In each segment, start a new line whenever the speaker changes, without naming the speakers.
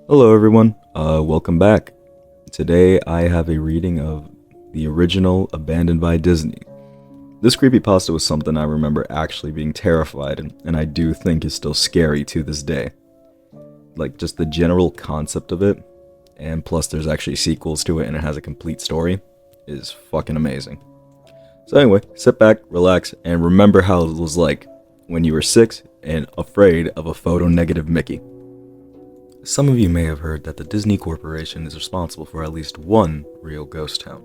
Hello, everyone. Welcome back. Today, I have a reading of the original Abandoned by Disney. This creepypasta was something I remember actually being terrified, and I do think is still scary to this day. Like, just the general concept of it, and plus there's actually sequels to it and it has a complete story, is fucking amazing. So anyway, sit back, relax, and remember how it was like when you were 6 and afraid of a photo-negative Mickey. Some of you may have heard that the Disney Corporation is responsible for at least one real ghost town.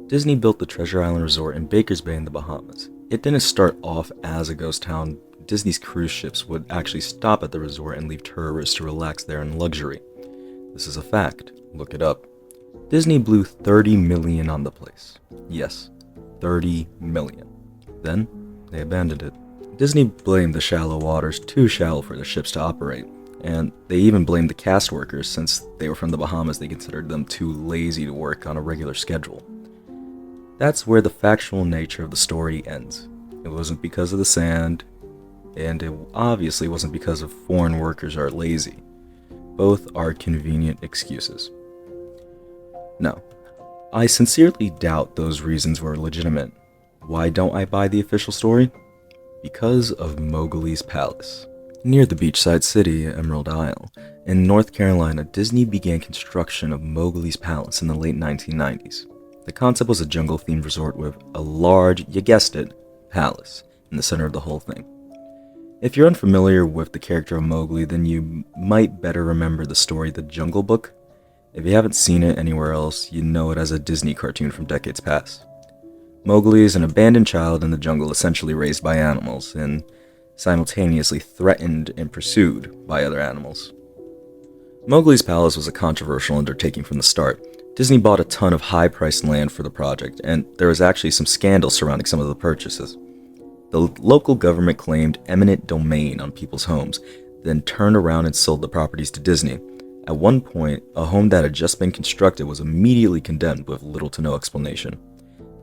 Disney built the Treasure Island Resort in Baker's Bay in the Bahamas. It didn't start off as a ghost town. Disney's cruise ships would actually stop at the resort and leave tourists to relax there in luxury. This is a fact. Look it up. Disney blew $30 million on the place. Yes, $30 million. Then, they abandoned it. Disney blamed the shallow waters too shallow for the ships to operate. And they even blamed the cast workers since they were from the Bahamas. They considered them too lazy to work on a regular schedule. That's where the factual nature of the story ends. It wasn't because of the sand, and it obviously wasn't because of foreign workers are lazy. Both are convenient excuses. No, I sincerely doubt those reasons were legitimate. Why don't I buy the official story? Because of Mowgli's Palace. Near the beachside city, Emerald Isle, in North Carolina, Disney began construction of Mowgli's Palace in the late 1990s. The concept was a jungle-themed resort with a large, you guessed it, palace in the center of the whole thing. If you're unfamiliar with the character of Mowgli, then you might better remember the story The Jungle Book. If you haven't seen it anywhere else, you know it as a Disney cartoon from decades past. Mowgli is an abandoned child in the jungle, essentially raised by animals, and simultaneously threatened and pursued by other animals. Mowgli's Palace was a controversial undertaking from the start. Disney bought a ton of high-priced land for the project, and there was actually some scandal surrounding some of the purchases. The local government claimed eminent domain on people's homes, then turned around and sold the properties to Disney. At one point, a home that had just been constructed was immediately condemned with little to no explanation.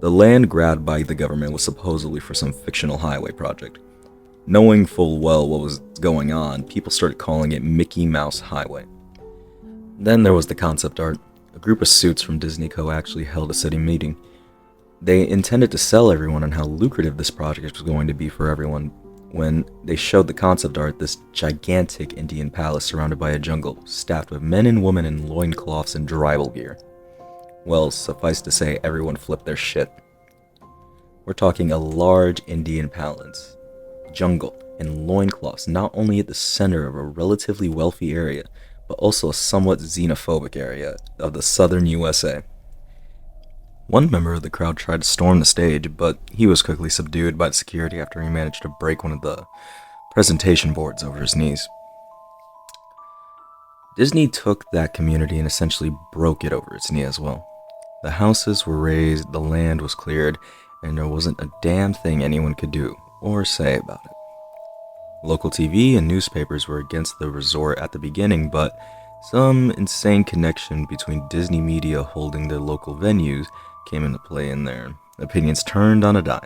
The land grabbed by the government was supposedly for some fictional highway project. Knowing full well what was going on, people started calling it Mickey Mouse Highway. Then there was the concept art. A group of suits from Disney Co. actually held a city meeting. They intended to sell everyone on how lucrative this project was going to be for everyone. When they showed the concept art, this gigantic Indian palace surrounded by a jungle, staffed with men and women in loincloths and tribal gear. Well, suffice to say, everyone flipped their shit. We're talking a large Indian palace, jungle, and loincloths not only at the center of a relatively wealthy area, but also a somewhat xenophobic area of the southern USA. One member of the crowd tried to storm the stage, but he was quickly subdued by the security after he managed to break one of the presentation boards over his knees. Disney took that community and essentially broke it over its knee as well. The houses were razed, the land was cleared, and there wasn't a damn thing anyone could do or say about it. Local TV and newspapers were against the resort at the beginning, but some insane connection between Disney media holding their local venues came into play and their opinions turned on a dime.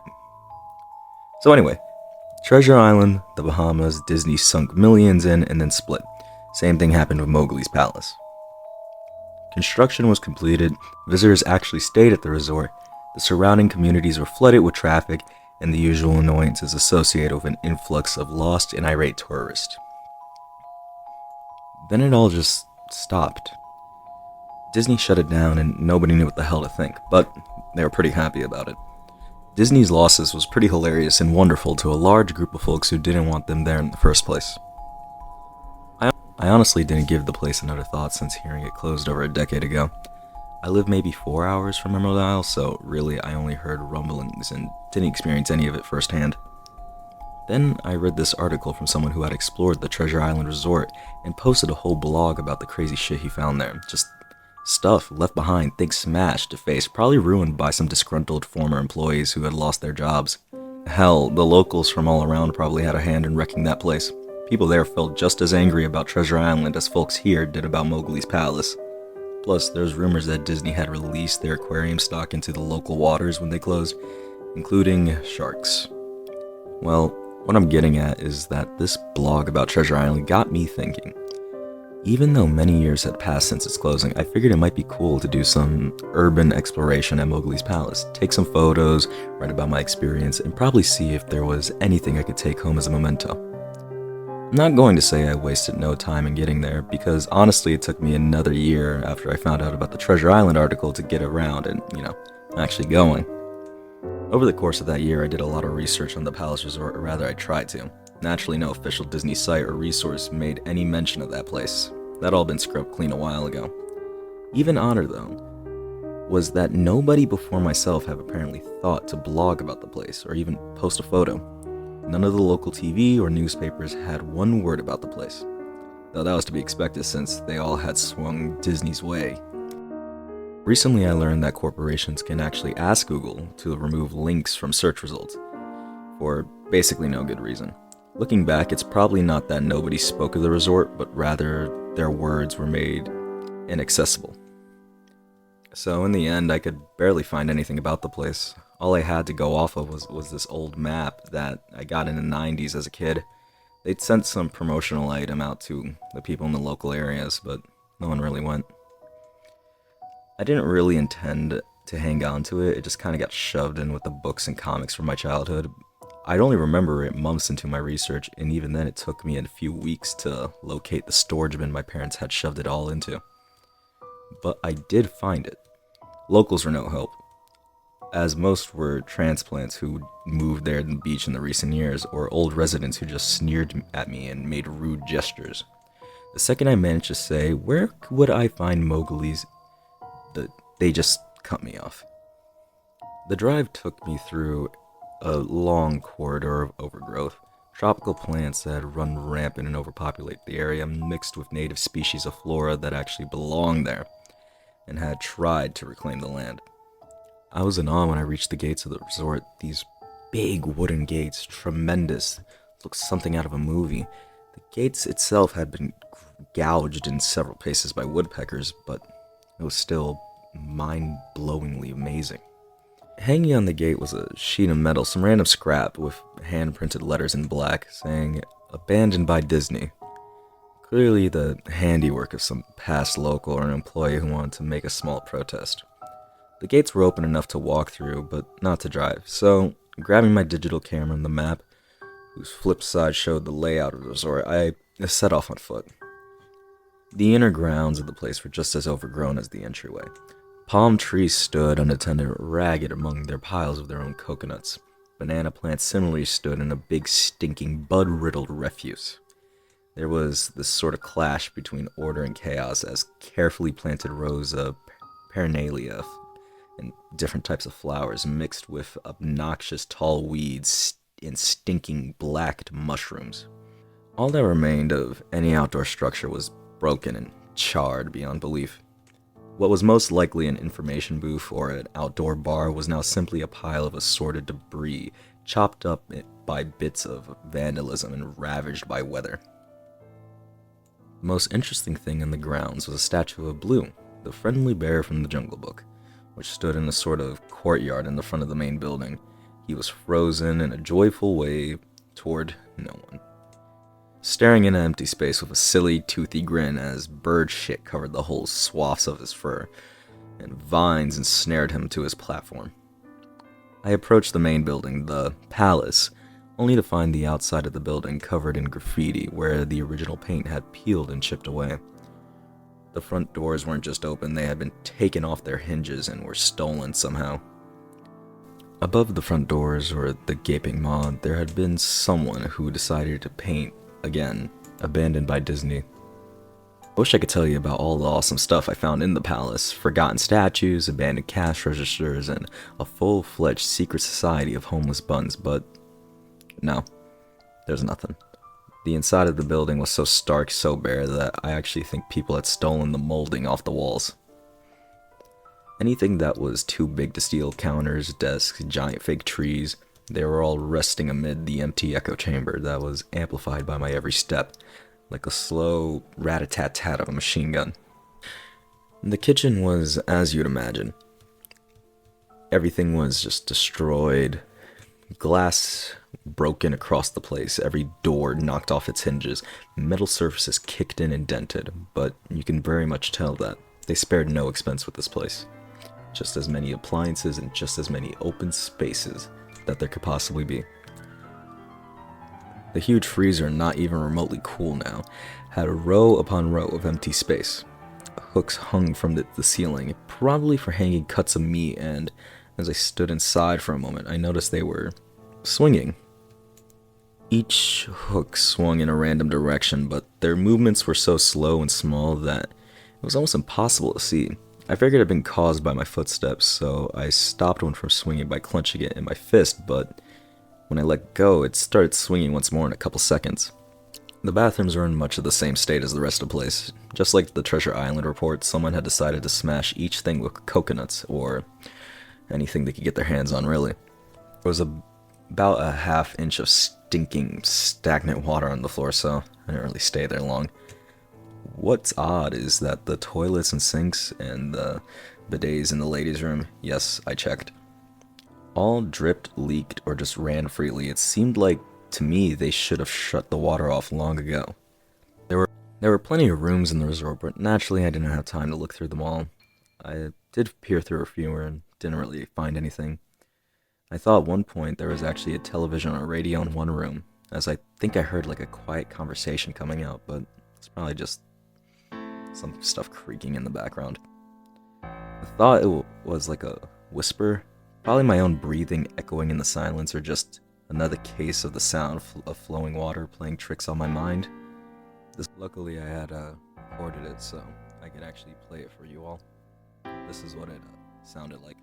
So anyway, Treasure Island, the Bahamas, Disney sunk millions in and then split. Same thing happened with Mowgli's Palace. Construction was completed, visitors actually stayed at the resort, the surrounding communities were flooded with traffic, and the usual annoyances associated with an influx of lost and irate tourists. Then it all just stopped. Disney shut it down and nobody knew what the hell to think, but they were pretty happy about it. Disney's losses was pretty hilarious and wonderful to a large group of folks who didn't want them there in the first place. I honestly didn't give the place another thought since hearing it closed over a decade ago. I live maybe 4 hours from Emerald Isle, so really I only heard rumblings and didn't experience any of it firsthand. Then I read this article from someone who had explored the Treasure Island Resort and posted a whole blog about the crazy shit he found there. Just stuff left behind, things smashed, defaced, probably ruined by some disgruntled former employees who had lost their jobs. Hell, the locals from all around probably had a hand in wrecking that place. People there felt just as angry about Treasure Island as folks here did about Mowgli's Palace. Plus, there's rumors that Disney had released their aquarium stock into the local waters when they closed, including sharks. Well, what I'm getting at is that this blog about Treasure Island got me thinking. Even though many years had passed since its closing, I figured it might be cool to do some urban exploration at Mowgli's Palace, take some photos, write about my experience, and probably see if there was anything I could take home as a memento. I'm not going to say I wasted no time in getting there, because honestly it took me another year after I found out about the Treasure Island article to get around and, actually going. Over the course of that year, I did a lot of research on the Palace Resort, or rather I tried to. Naturally, no official Disney site or resource made any mention of that place. That all been scrubbed clean a while ago. Even odder, though, was that nobody before myself have apparently thought to blog about the place or even post a photo. None of the local TV or newspapers had one word about the place, though that was to be expected since they all had swung Disney's way. Recently, I learned that corporations can actually ask Google to remove links from search results, for basically no good reason. Looking back, it's probably not that nobody spoke of the resort, but rather their words were made inaccessible. So in the end, I could barely find anything about the place. All I had to go off of was this old map that I got in the 90s as a kid. They'd sent some promotional item out to the people in the local areas, but no one really went. I didn't really intend to hang on to it, it just kind of got shoved in with the books and comics from my childhood. I'd only remember it months into my research, and even then it took me a few weeks to locate the storage bin my parents had shoved it all into. But I did find it. Locals were no help, as most were transplants who moved there to the beach in the recent years, or old residents who just sneered at me and made rude gestures. The second I managed to say, "Where would I find Mowgli's?" they just cut me off. The drive took me through a long corridor of overgrowth. Tropical plants that had run rampant and overpopulate the area, mixed with native species of flora that actually belonged there and had tried to reclaim the land. I was in awe when I reached the gates of the resort. These big wooden gates, tremendous, looked something out of a movie. The gates itself had been gouged in several places by woodpeckers, but it was still mind-blowingly amazing. Hanging on the gate was a sheet of metal, some random scrap with hand-printed letters in black saying, "Abandoned by Disney." Clearly the handiwork of some past local or an employee who wanted to make a small protest. The gates were open enough to walk through, but not to drive, so grabbing my digital camera and the map, whose flip side showed the layout of the resort, I set off on foot. The inner grounds of the place were just as overgrown as the entryway. Palm trees stood unattended, ragged among their piles of their own coconuts. Banana plants similarly stood in a big, stinking, bud-riddled refuse. There was this sort of clash between order and chaos as carefully planted rows of perennialia and different types of flowers mixed with obnoxious tall weeds and stinking blacked mushrooms. All that remained of any outdoor structure was broken and charred beyond belief. What was most likely an information booth or an outdoor bar was now simply a pile of assorted debris, chopped up by bits of vandalism and ravaged by weather. The most interesting thing in the grounds was a statue of Blue, the friendly bear from the Jungle Book, which stood in a sort of courtyard in the front of the main building. He was frozen in a joyful way toward no one, staring into empty space with a silly, toothy grin as bird shit covered the whole swaths of his fur, and vines ensnared him to his platform. I approached the main building, the palace, only to find the outside of the building covered in graffiti where the original paint had peeled and chipped away. The front doors weren't just open, they had been taken off their hinges and were stolen somehow. Above the front doors, or the gaping maw, there had been someone who decided to paint, again, "Abandoned by Disney." I wish I could tell you about all the awesome stuff I found in the palace: forgotten statues, abandoned cash registers, and a full-fledged secret society of homeless buns, but no, there's nothing. The inside of the building was so stark, so bare, that I actually think people had stolen the molding off the walls. Anything that was too big to steal, counters, desks, giant fake trees, they were all resting amid the empty echo chamber that was amplified by my every step, like a slow rat-a-tat-tat of a machine gun. The kitchen was as you'd imagine. Everything was just destroyed. Glass broken across the place, every door knocked off its hinges, metal surfaces kicked in and dented, but you can very much tell that they spared no expense with this place. Just as many appliances and just as many open spaces that there could possibly be. The huge freezer, not even remotely cool now, had a row upon row of empty space. Hooks hung from the ceiling, probably for hanging cuts of meat, and as I stood inside for a moment, I noticed they were swinging. Each hook swung in a random direction, but their movements were so slow and small that it was almost impossible to see. I figured it had been caused by my footsteps, so I stopped one from swinging by clenching it in my fist, but when I let go, it started swinging once more in a couple seconds. The bathrooms were in much of the same state as the rest of the place. Just like the Treasure Island report, someone had decided to smash each thing with coconuts, or anything they could get their hands on, really. There was about a half-inch of stinking, stagnant water on the floor, so I didn't really stay there long. What's odd is that the toilets and sinks and the bidets in the ladies' room, yes, I checked, all dripped, leaked, or just ran freely. It seemed like, to me, they should have shut the water off long ago. There were plenty of rooms in the resort, but naturally I didn't have time to look through them all. I did peer through a few and didn't really find anything. I thought at one point there was actually a television or a radio in one room, as I think I heard like a quiet conversation coming out, but it's probably just some stuff creaking in the background. I thought it was like a whisper, probably my own breathing echoing in the silence, or just another case of the sound of flowing water playing tricks on my mind. Luckily I had recorded it, so I could actually play it for you all. This is what it sounded like.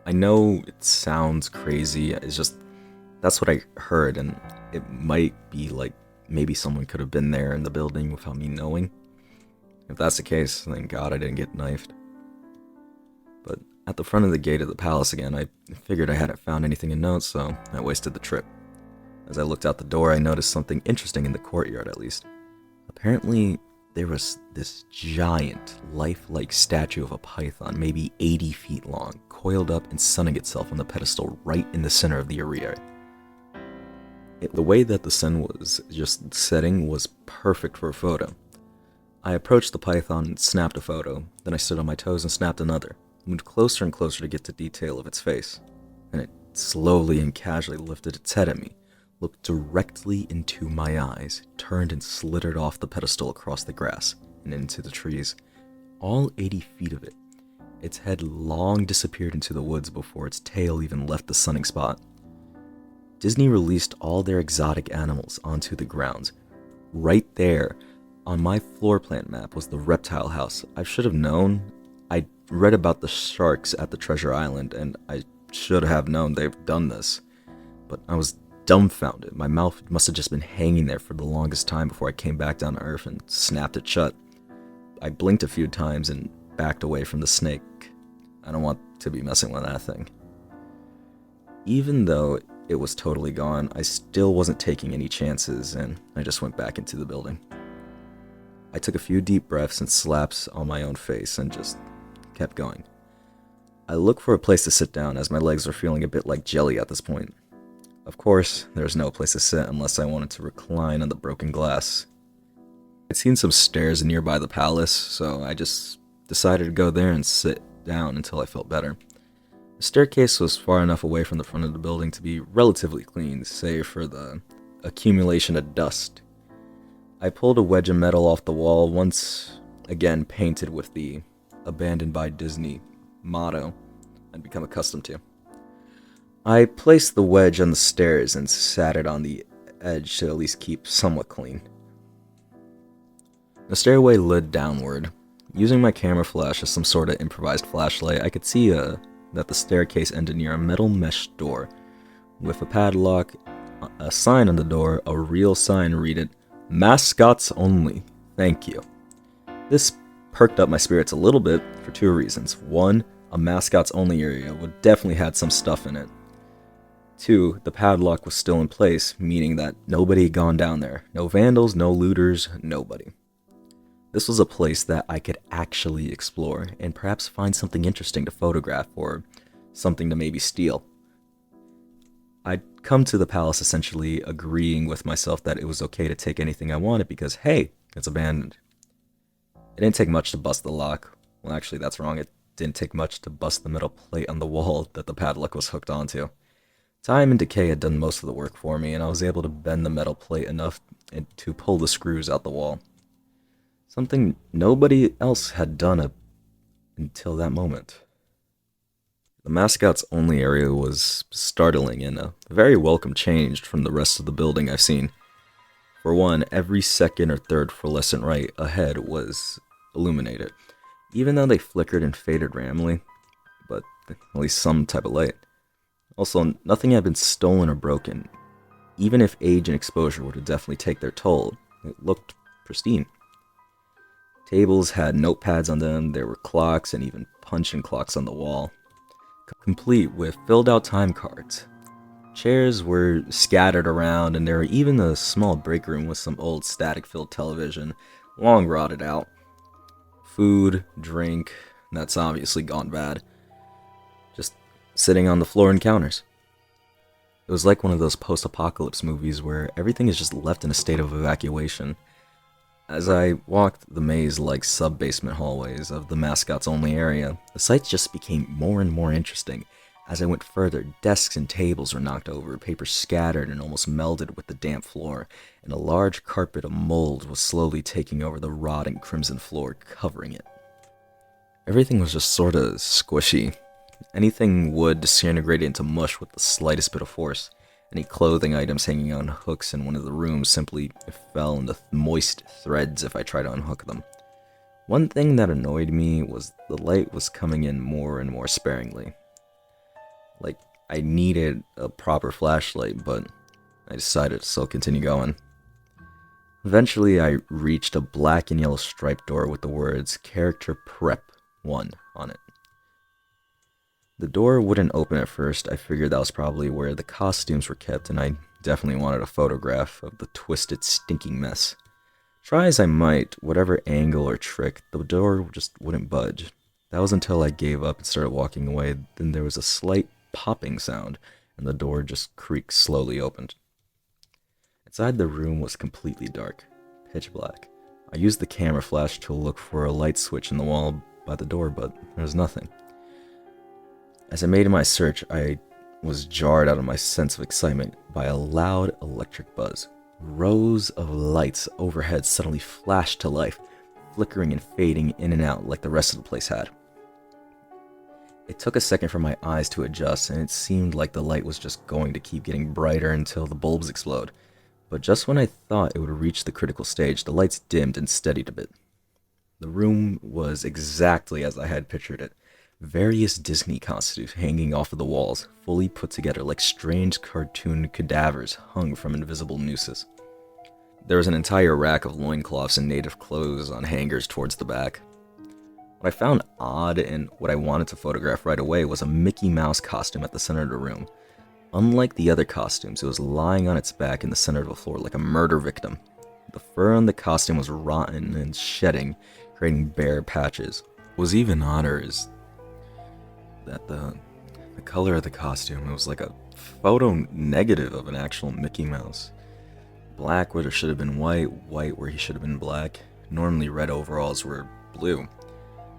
I know it sounds crazy, it's just, that's what I heard, and it might be like maybe someone could have been there in the building without me knowing. If that's the case, thank God I didn't get knifed. But at the front of the gate of the palace again, I figured I hadn't found anything of note, so I wasted the trip. As I looked out the door, I noticed something interesting in the courtyard, at least. Apparently, there was this giant, lifelike statue of a python, maybe 80 feet long, coiled up and sunning itself on the pedestal right in the center of the area. The way that the sun was just setting was perfect for a photo. I approached the python and snapped a photo, then I stood on my toes and snapped another, moved closer and closer to get the detail of its face, and it slowly and casually lifted its head at me, looked directly into my eyes, turned and slithered off the pedestal across the grass and into the trees, all 80 feet of it. Its head long disappeared into the woods before its tail even left the sunning spot. Disney released all their exotic animals onto the grounds. Right there, on my floor plan map, was the reptile house. I should have known. I read about the sharks at the Treasure Island, and I should have known they've done this. But I was dumbfounded. My mouth must have just been hanging there for the longest time before I came back down to earth and snapped it shut. I blinked a few times and backed away from the snake. I don't want to be messing with that thing. Even though it was totally gone, I still wasn't taking any chances, and I just went back into the building. I took a few deep breaths and slaps on my own face and just kept going. I looked for a place to sit down, as my legs were feeling a bit like jelly at this point. Of course, there was no place to sit unless I wanted to recline on the broken glass. I'd seen some stairs nearby the palace, so I just decided to go there and sit down until I felt better. The staircase was far enough away from the front of the building to be relatively clean, save for the accumulation of dust. I pulled a wedge of metal off the wall, once again painted with the "Abandoned by Disney" motto I'd become accustomed to. I placed the wedge on the stairs and sat it on the edge to at least keep somewhat clean. The stairway led downward. Using my camera flash as some sort of improvised flashlight, I could see that the staircase ended near a metal mesh door. With a padlock, a sign on the door, a real sign read, "Mascots only, thank you." This perked up my spirits a little bit for two reasons. One, a mascots only area would definitely had some stuff in it. Two, the padlock was still in place, meaning that nobody had gone down there. No vandals, no looters, nobody. This was a place that I could actually explore and perhaps find something interesting to photograph or something to maybe steal. I'd come to the palace essentially agreeing with myself that it was okay to take anything I wanted because, hey, it's abandoned. It didn't take much to bust the lock. Well, actually, that's wrong. It didn't take much to bust the metal plate on the wall that the padlock was hooked onto. Time and decay had done most of the work for me, and I was able to bend the metal plate enough to pull the screws out the wall. Something nobody else had done until that moment. The mascot's only area was startling and a very welcome change from the rest of the building I've seen. For one, every second or third fluorescent light ahead was illuminated, even though they flickered and faded randomly, but at least some type of light. Also, nothing had been stolen or broken. Even if age and exposure would have definitely take their toll, it looked pristine. Tables had notepads on them, there were clocks and even punch-in clocks on the wall, complete with filled-out time cards. Chairs were scattered around, and there were even a small break room with some old static-filled television, long rotted out. Food, drink, that's obviously gone bad. Just sitting on the floor and counters. It was like one of those post-apocalypse movies where everything is just left in a state of evacuation. As I walked the maze-like sub-basement hallways of the mascot's only area, the sights just became more and more interesting. As I went further, desks and tables were knocked over, paper scattered and almost melded with the damp floor, and a large carpet of mold was slowly taking over the rotting crimson floor, covering it. Everything was just sorta squishy. Anything wood disintegrated into mush with the slightest bit of force. Any clothing items hanging on hooks in one of the rooms simply fell into moist threads if I tried to unhook them. One thing that annoyed me was the light was coming in more and more sparingly. Like, I needed a proper flashlight, but I decided to still continue going. Eventually, I reached a black and yellow striped door with the words Character Prep 1 on it. The door wouldn't open at first. I figured that was probably where the costumes were kept, and I definitely wanted a photograph of the twisted, stinking mess. Try as I might, whatever angle or trick, the door just wouldn't budge. That was until I gave up and started walking away. Then there was a slight popping sound, and the door just creaked slowly opened. Inside the room was completely dark, pitch black. I used the camera flash to look for a light switch in the wall by the door, but there was nothing. As I made my search, I was jarred out of my sense of excitement by a loud electric buzz. Rows of lights overhead suddenly flashed to life, flickering and fading in and out like the rest of the place had. It took a second for my eyes to adjust, and it seemed like the light was just going to keep getting brighter until the bulbs explode. But just when I thought it would reach the critical stage, the lights dimmed and steadied a bit. The room was exactly as I had pictured it. Various Disney costumes hanging off of the walls, fully put together like strange cartoon cadavers hung from invisible nooses. There was an entire rack of loincloths and native clothes on hangers towards the back. What I found odd and what I wanted to photograph right away was a Mickey Mouse costume at the center of the room. Unlike the other costumes, it was lying on its back in the center of the floor like a murder victim. The fur on the costume was rotten and shedding, creating bare patches. What was even odder is that the color of the costume, it was like a photo negative of an actual Mickey Mouse. Black where there should have been white, white where he should have been black. Normally red overalls were blue.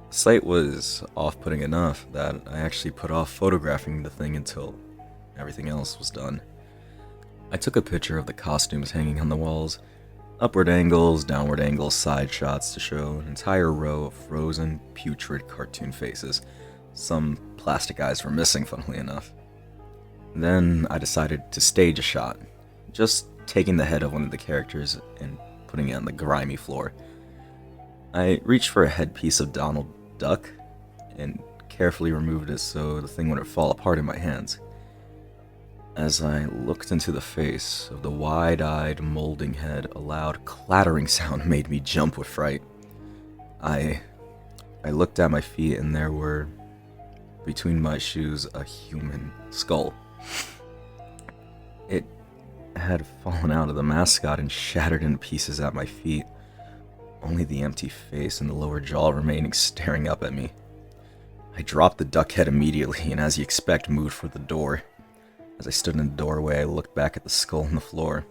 The sight was off-putting enough that I actually put off photographing the thing until everything else was done. I took a picture of the costumes hanging on the walls, upward angles, downward angles, side shots to show an entire row of frozen, putrid cartoon faces. Some plastic eyes were missing, funnily enough. Then I decided to stage a shot, just taking the head of one of the characters and putting it on the grimy floor. I reached for a headpiece of Donald Duck and carefully removed it so the thing wouldn't fall apart in my hands. As I looked into the face of the wide-eyed, molding head, a loud clattering sound made me jump with fright. I looked at my feet, and there were, between my shoes, a human skull. It had fallen out of the mascot and shattered into pieces at my feet. only the empty face and the lower jaw remaining staring up at me. I dropped the duck head immediately and, as you expect, moved for the door. As I stood in the doorway, I looked back at the skull on the floor.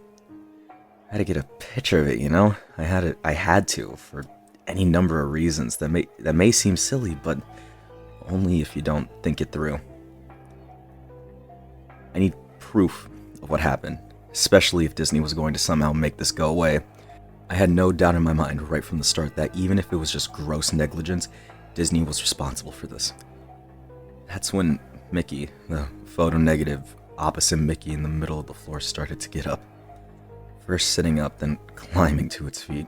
I had to get a picture of it, you know? I had to, for any number of reasons that may seem silly, but only if you don't think it through. I need proof of what happened, especially if Disney was going to somehow make this go away. I had no doubt in my mind right from the start that even if it was just gross negligence, Disney was responsible for this. That's when Mickey, the photo negative opposite Mickey in the middle of the floor, started to get up. First sitting up, then climbing to its feet.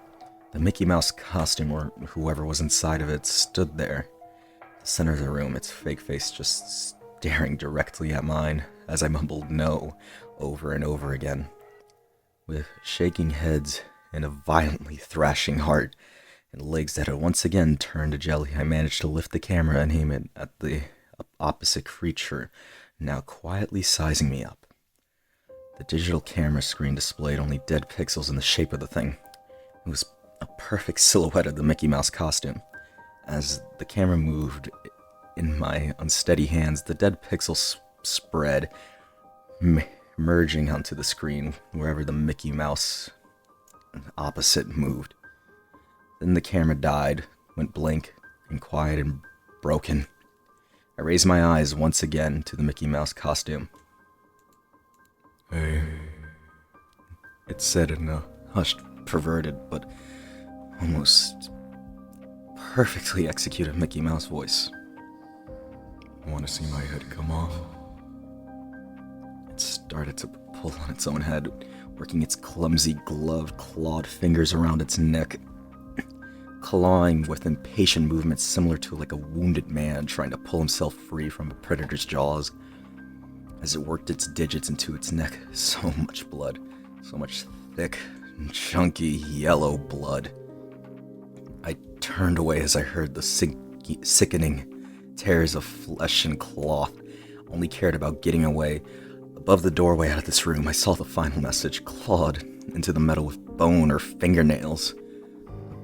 The Mickey Mouse costume, or whoever was inside of it, stood there. The center of the room, its fake face just staring directly at mine as I mumbled no over and over again. With shaking heads and a violently thrashing heart and legs that had once again turned to jelly, I managed to lift the camera and aim it at the opposite creature, now quietly sizing me up. The digital camera screen displayed only dead pixels in the shape of the thing. It was a perfect silhouette of the Mickey Mouse costume. As the camera moved in my unsteady hands, the dead pixels spread, merging onto the screen wherever the Mickey Mouse opposite moved. Then the camera died, went blank and quiet and broken. I raised my eyes once again to the Mickey Mouse costume. "Hey," it said in a hushed, perverted, but almost perfectly executed Mickey Mouse voice. "Want to see my head come off?" It started to pull on its own head, working its clumsy, gloved, clawed fingers around its neck, clawing with impatient movements similar to like a wounded man trying to pull himself free from a predator's jaws. As it worked its digits into its neck, so much blood, so much thick, chunky, yellow blood. I turned away as I heard the sickening tears of flesh and cloth, only cared about getting away. Above the doorway out of this room, I saw the final message clawed into the metal with bone or fingernails.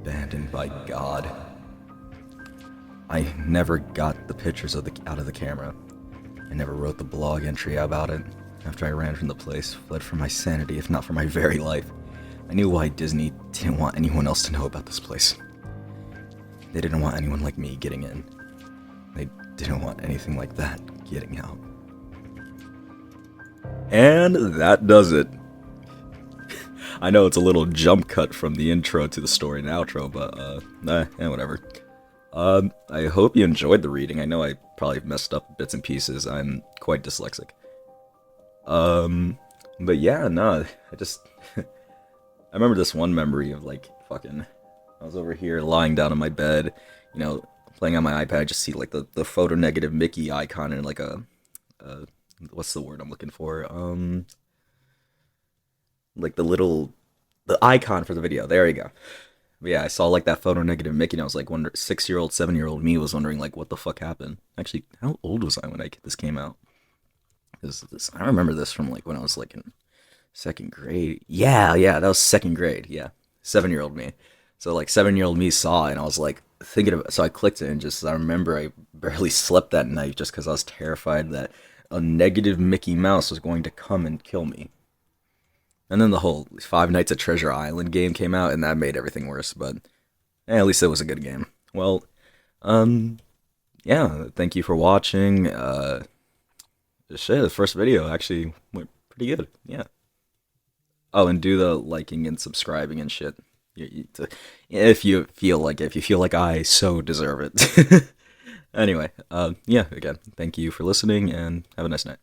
Abandoned by God. I never got the pictures out of the camera. I never wrote the blog entry about it. After I ran from the place, fled for my sanity, if not for my very life. I knew why Disney didn't want anyone else to know about this place. They didn't want anyone like me getting in. They didn't want anything like that getting out. And that does it. I know it's a little jump cut from the intro to the story and outro, but, whatever. I hope you enjoyed the reading. I know I probably messed up bits and pieces. I'm quite dyslexic. But yeah, no, I remember this one memory of, like, fucking, I was over here lying down on my bed, you know, playing on my iPad. I just see, like, the photo negative Mickey icon and, like, what's the word I'm looking for? Like the icon for the video. There you go. But yeah, I saw like that photo negative Mickey, and I was like, 6-year-old, 7-year-old me was wondering like, what the fuck happened? Actually, how old was I when this came out? Because I remember this from like when I was like in second grade. Yeah, that was second grade. Yeah, 7-year-old me. So like 7-year-old me saw it, and I was like thinking of it. So I clicked it, and I remember I barely slept that night just because I was terrified that a negative Mickey Mouse was going to come and kill me. And then the whole Five Nights at Treasure Island game came out, and that made everything worse, but at least it was a good game. Well, yeah, thank you for watching. The first video actually went pretty good, yeah. Oh, and do the liking and subscribing and shit. If you feel like I so deserve it. Anyway, yeah, again, thank you for listening, and have a nice night.